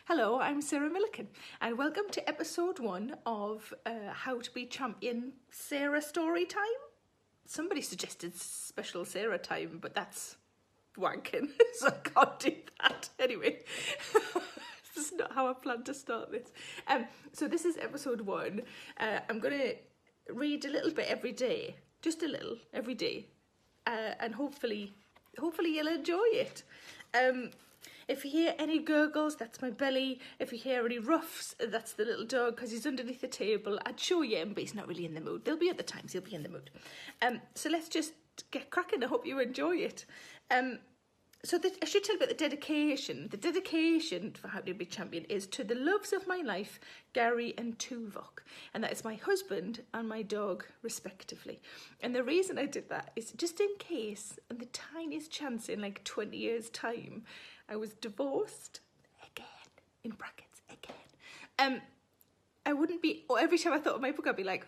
Hello, I'm Sarah Millican and welcome to episode 1 of How to Be Champion Sarah Storytime. Somebody suggested special Sarah time, but that's wanking, so I can't do that. Anyway, this is not how I plan to start this. So this is episode 1. I'm going to read a little bit every day, just a little every day, and hopefully you'll enjoy it. If you hear any gurgles, that's my belly. If you hear any ruffs, that's the little dog because he's underneath the table. I'd show you him, but he's not really in the mood. There'll be other times he'll be in the mood. So let's just get cracking. I hope you enjoy it. I should tell you about the dedication. The dedication for How to Be Champion is to the loves of my life, Gary and Tuvok. And that is my husband and my dog, respectively. And the reason I did that is just in case, and the tiniest chance in like 20 years' time, I was divorced again, in brackets, again. I wouldn't be, or every time I thought of my book, I'd be like,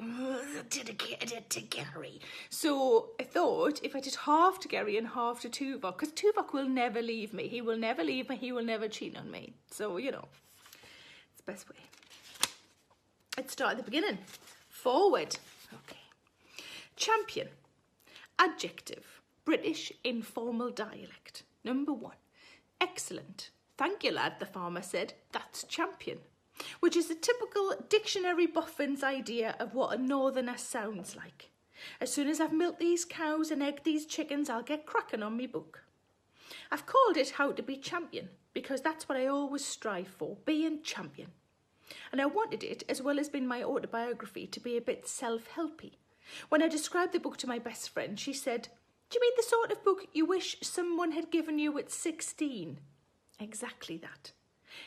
dedicated to Gary. So I thought if I did half to Gary and half to Tuvok, because Tuvok will never leave me. He will never leave me. He will never cheat on me. So, you know, it's the best way. Let's start at the beginning. Forward. Okay. Champion. Adjective. British informal dialect. Number 1. Excellent. Thank you, lad, the farmer said. That's champion. Which is a typical dictionary buffin's idea of what a northerner sounds like. As soon as I've milked these cows and egged these chickens, I'll get cracking on me book. I've called it How to Be Champion because that's what I always strive for, being champion. And I wanted it, as well as being my autobiography, to be a bit self-helpy. When I described the book to my best friend, she said, "Do you mean the sort of book you wish someone had given you at 16? Exactly that.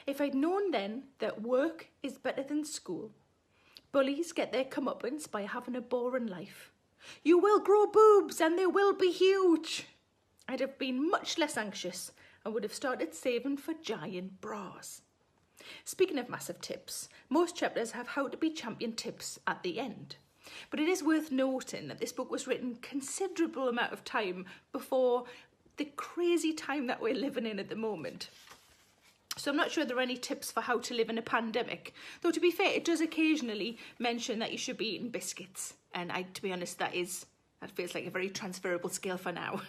If I'd known then that work is better than school, bullies get their comeuppance by having a boring life. You will grow boobs and they will be huge. I'd have been much less anxious and would have started saving for giant bras." Speaking of massive tips, most chapters have How to Be Champion tips at the end. But it is worth noting that this book was written considerable amount of time before the crazy time that we're living in at the moment. So I'm not sure there are any tips for how to live in a pandemic. Though to be fair, it does occasionally mention that you should be eating biscuits. And to be honest, that feels like a very transferable skill for now.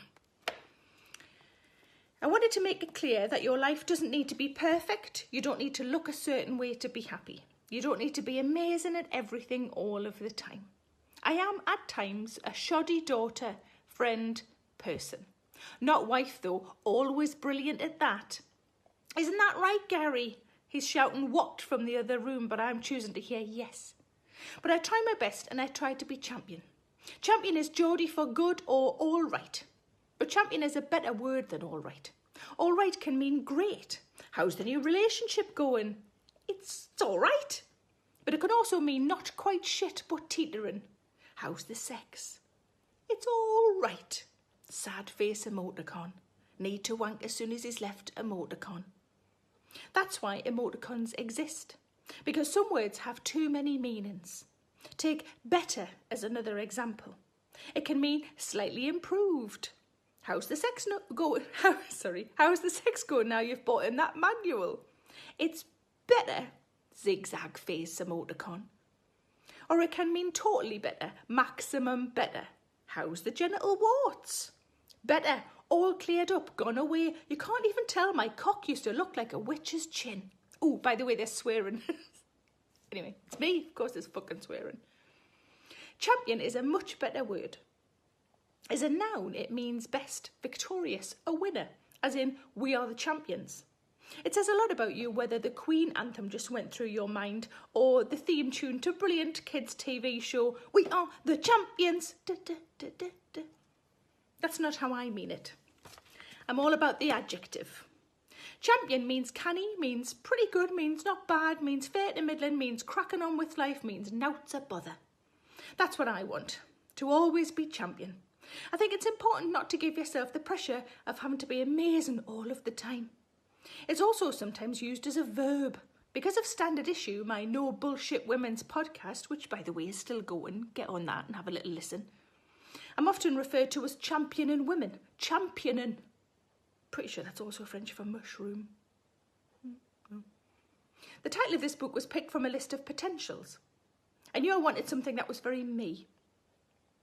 I wanted to make it clear that your life doesn't need to be perfect. You don't need to look a certain way to be happy. You don't need to be amazing at everything all of the time. I am, at times, a shoddy daughter, friend, person. Not wife, though, always brilliant at that. Isn't that right, Gary? He's shouting what from the other room, but I'm choosing to hear yes. But I try my best and I try to be champion. Champion is Geordie for good or all right. But champion is a better word than all right. All right can mean great. How's the new relationship going? It's all right. But it can also mean not quite shit but teetering. How's the sex? It's all right. Sad face emoticon. Need to wank as soon as he's left emoticon. That's why emoticons exist. Because some words have too many meanings. Take better as another example. It can mean slightly improved. How's the sex going? How's the sex going now you've bought in that manual? It's better. Zigzag face emoticon. Or it can mean totally better, maximum better. How's the genital warts? Better, all cleared up, gone away. You can't even tell my cock used to look like a witch's chin. Oh, by the way, they're swearing. Anyway, it's me, of course there's fucking swearing. Champion is a much better word. As a noun, it means best, victorious, a winner, as in we are the champions. It says a lot about you whether the Queen anthem just went through your mind or the theme tune to a brilliant kids' TV show, We Are the Champions. Da, da, da, da, da. That's not how I mean it. I'm all about the adjective. Champion means canny, means pretty good, means not bad, means fair to middling, means cracking on with life, means nout's a bother. That's what I want, to always be champion. I think it's important not to give yourself the pressure of having to be amazing all of the time. It's also sometimes used as a verb. Because of Standard Issue, my No Bullshit Women's podcast, which by the way is still going, get on that and have a little listen. I'm often referred to as championing women. Championing. Pretty sure that's also French for mushroom. The title of this book was picked from a list of potentials. I knew I wanted something that was very me.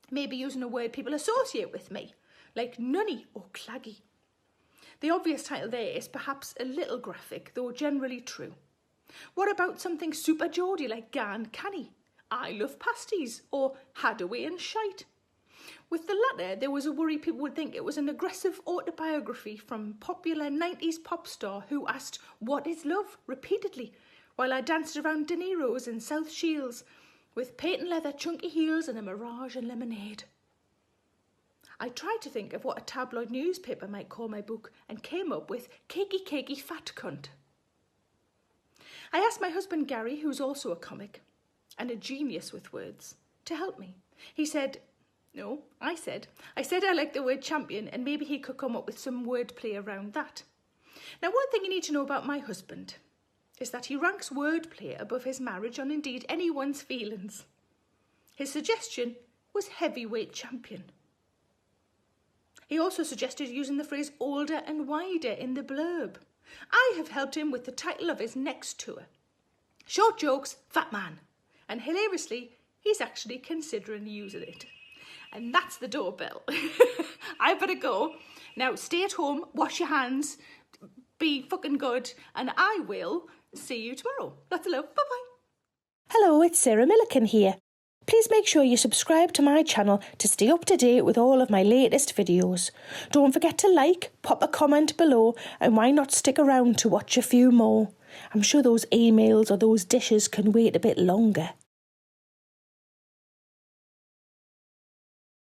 Maybe using a word people associate with me, like nunny or claggy. The obvious title there is perhaps a little graphic, though generally true. What about something super Geordie like Gan Canny, I love pasties, or Hadaway and shite? With the latter, there was a worry people would think it was an aggressive autobiography from popular 90s pop star who asked, "What is love?" repeatedly, while I danced around De Niro's in South Shields with patent leather chunky heels and a mirage and lemonade. I tried to think of what a tabloid newspaper might call my book and came up with Cakey Fat Cunt. I asked my husband Gary, who's also a comic and a genius with words, to help me. He said, no, I said I like the word champion and maybe he could come up with some wordplay around that. Now, one thing you need to know about my husband is that he ranks wordplay above his marriage on indeed anyone's feelings. His suggestion was heavyweight champion. He also suggested using the phrase older and wider in the blurb. I have helped him with the title of his next tour. Short jokes, fat man. And hilariously, he's actually considering using it. And that's the doorbell. I better go. Now, stay at home, wash your hands, be fucking good, and I will see you tomorrow. Lots of love. Bye-bye. Hello, it's Sarah Millican here. Please make sure you subscribe to my channel to stay up to date with all of my latest videos. Don't forget to like, pop a comment below, and why not stick around to watch a few more? I'm sure those emails or those dishes can wait a bit longer.